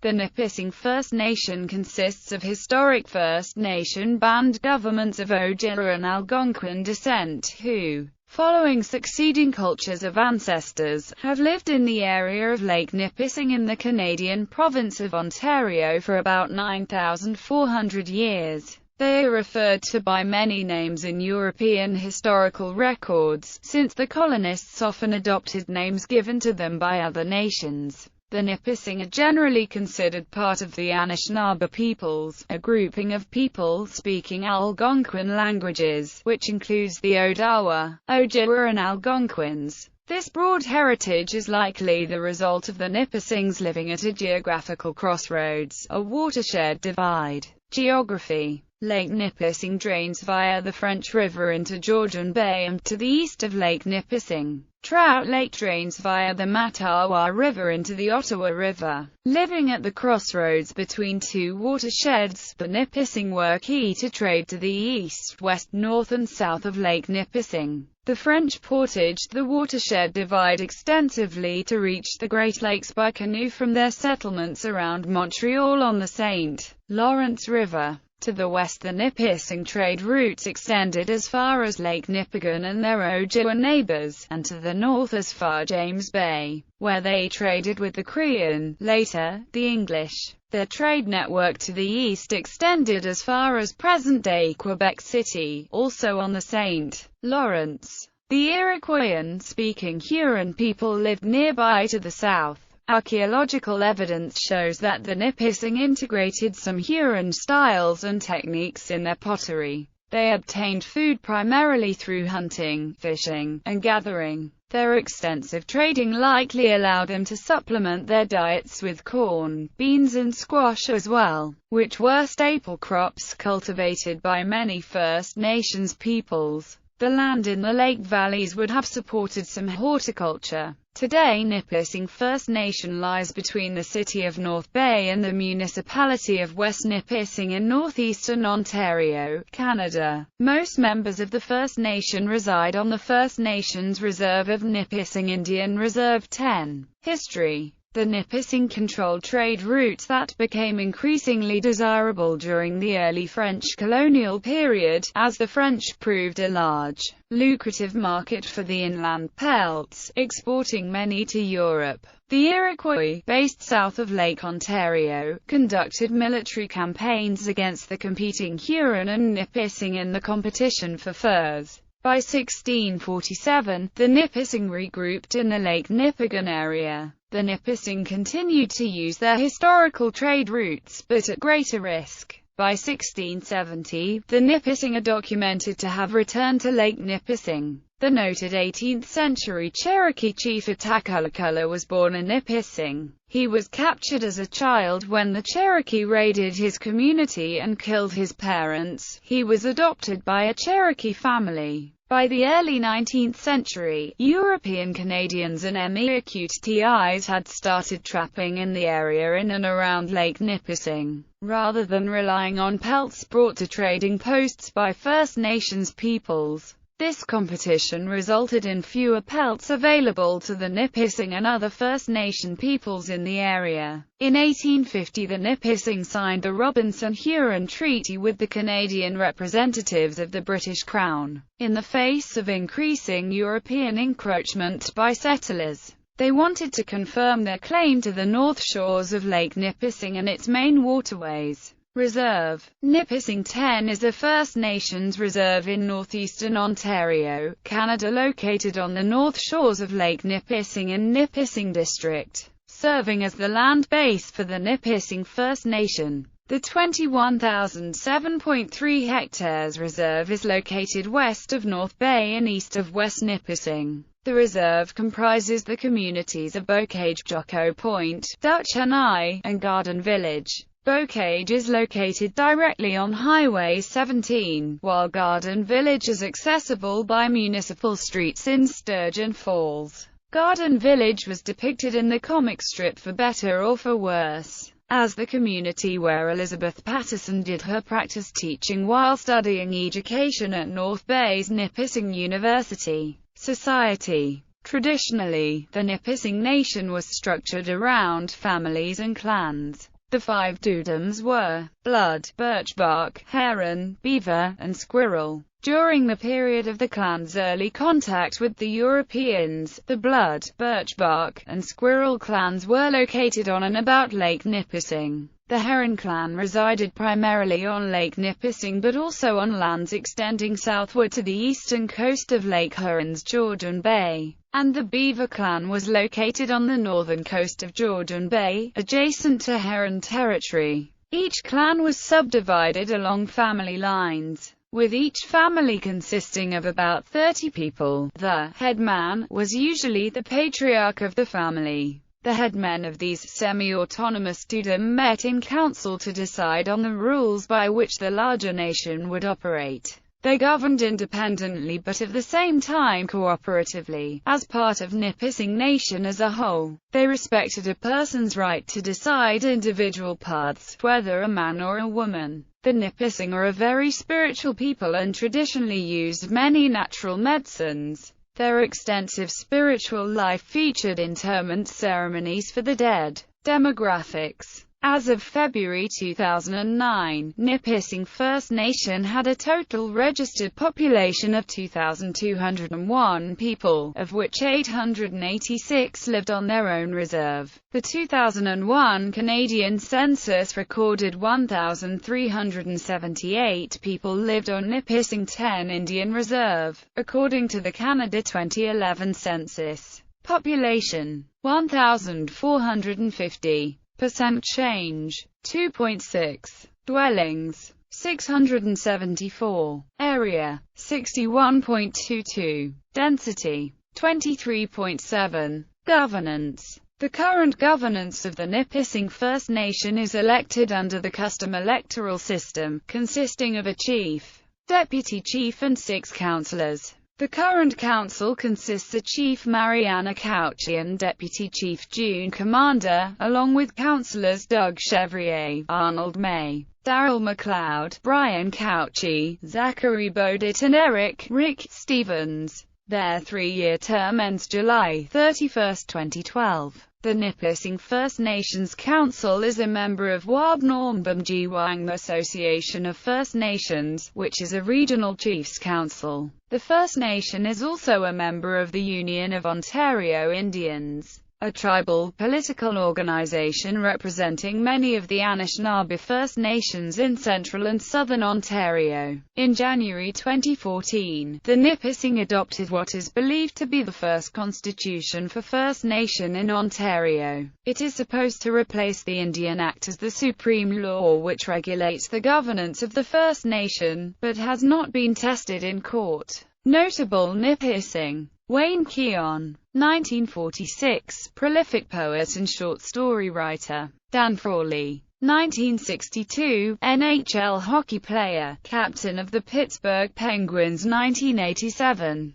The Nipissing First Nation consists of historic First Nation band governments of Ojibwe and Algonquin descent who, following succeeding cultures of ancestors, have lived in the area of Lake Nipissing in the Canadian province of Ontario for about 9,400 years. They are referred to by many names in European historical records, since the colonists often adopted names given to them by other nations. The Nipissing are generally considered part of the Anishinaabe peoples, a grouping of people speaking Algonquin languages, which includes the Odawa, Ojibwe and Algonquins. This broad heritage is likely the result of the Nipissings living at a geographical crossroads, a watershed divide. Geography. Lake Nipissing drains via the French River into Georgian Bay and to the east of Lake Nipissing. Trout Lake drains via the Mattawa River into the Ottawa River. Living at the crossroads between two watersheds, the Nipissing were key to trade to the east, west, north and south of Lake Nipissing. The French portaged the watershed divide extensively to reach the Great Lakes by canoe from their settlements around Montreal on the St. Lawrence River. To the west, the Nipissing trade routes extended as far as Lake Nipigon and their Ojibwe neighbors, and to the north as far James Bay, where they traded with the Crean, later, the English. Their trade network to the east extended as far as present-day Quebec City, also on the St. Lawrence. The Iroquoian-speaking Huron people lived nearby to the south. Archaeological evidence shows that the Nipissing integrated some Huron styles and techniques in their pottery. They obtained food primarily through hunting, fishing, and gathering. Their extensive trading likely allowed them to supplement their diets with corn, beans and squash as well, which were staple crops cultivated by many First Nations peoples. The land in the lake valleys would have supported some horticulture. Today, Nipissing First Nation lies between the city of North Bay and the municipality of West Nipissing in northeastern Ontario, Canada. Most members of the First Nation reside on the First Nations Reserve of Nipissing Indian Reserve 10. History. The Nipissing controlled trade routes that became increasingly desirable during the early French colonial period, as the French proved a large, lucrative market for the inland pelts, exporting many to Europe. The Iroquois, based south of Lake Ontario, conducted military campaigns against the competing Huron and Nipissing in the competition for furs. By 1647, the Nipissing regrouped in the Lake Nipigon area. The Nipissing continued to use their historical trade routes, but at greater risk. By 1670, the Nipissing are documented to have returned to Lake Nipissing. The noted 18th-century Cherokee chief Atakulakula was born in Nipissing. He was captured as a child when the Cherokee raided his community and killed his parents. He was adopted by a Cherokee family. By the early 19th century, European Canadians and Iroquois had started trapping in the area in and around Lake Nipissing, rather than relying on pelts brought to trading posts by First Nations peoples. This competition resulted in fewer pelts available to the Nipissing and other First Nation peoples in the area. In 1850, the Nipissing signed the Robinson-Huron Treaty with the Canadian representatives of the British Crown. In the face of increasing European encroachment by settlers, they wanted to confirm their claim to the north shores of Lake Nipissing and its main waterways. Reserve. Nipissing 10 is a First Nations reserve in northeastern Ontario, Canada, located on the north shores of Lake Nipissing in Nipissing District, serving as the land base for the Nipissing First Nation. The 21,007.3 hectares reserve is located west of North Bay and east of West Nipissing. The reserve comprises the communities of Bocage, Jocko Point, Dutch Hanai, and Garden Village. Bocage is located directly on Highway 17, while Garden Village is accessible by municipal streets in Sturgeon Falls. Garden Village was depicted in the comic strip For Better or For Worse as the community where Elizabeth Patterson did her practice teaching while studying education at North Bay's Nipissing University. Society. Traditionally, the Nipissing Nation was structured around families and clans. The 5 duedoms were blood, birchbark, heron, beaver, and squirrel. During the period of the clan's early contact with the Europeans, the blood, birchbark, and squirrel clans were located on and about Lake Nipissing. The Heron clan resided primarily on Lake Nipissing but also on lands extending southward to the eastern coast of Lake Huron's Georgian Bay, and the Beaver clan was located on the northern coast of Georgian Bay, adjacent to Heron territory. Each clan was subdivided along family lines, with each family consisting of about 30 people. The headman was usually the patriarch of the family. The headmen of these semi-autonomous duedom met in council to decide on the rules by which the larger nation would operate. They governed independently but at the same time cooperatively, as part of Nipissing Nation as a whole. They respected a person's right to decide individual paths, whether a man or a woman. The Nipissing are a very spiritual people and traditionally used many natural medicines. Their extensive spiritual life featured interment ceremonies for the dead. Demographics. As of February 2009, Nipissing First Nation had a total registered population of 2,201 people, of which 886 lived on their own reserve. The 2001 Canadian census recorded 1,378 people lived on Nipissing 10 Indian Reserve, according to the Canada 2011 census. Population: 1,450. Change: 2.6. Dwellings: 674. Area: 61.22. Density: 23.7. Governance. The current governance of the Nipissing First Nation is elected under the custom electoral system, consisting of a chief, deputy chief and 6 councillors. The current council consists of Chief Mariana Couchy and Deputy Chief June Commander, along with councillors Doug Chevrier, Arnold May, Daryl McLeod, Brian Couchy, Zachary Bodett and Rick Stevens. Their 3-year term ends July 31, 2012. The Nipissing First Nations Council is a member of Wabnombamjiwang Association of First Nations, which is a regional chiefs council. The First Nation is also a member of the Union of Ontario Indians, a tribal political organization representing many of the Anishinaabe First Nations in central and southern Ontario. In January 2014, the Nipissing adopted what is believed to be the first constitution for First Nation in Ontario. It is supposed to replace the Indian Act as the supreme law which regulates the governance of the First Nation, but has not been tested in court. Notable Nipissing: Wayne Keon, 1946, prolific poet and short story writer. Dan Frawley, 1962, NHL hockey player, captain of the Pittsburgh Penguins 1987.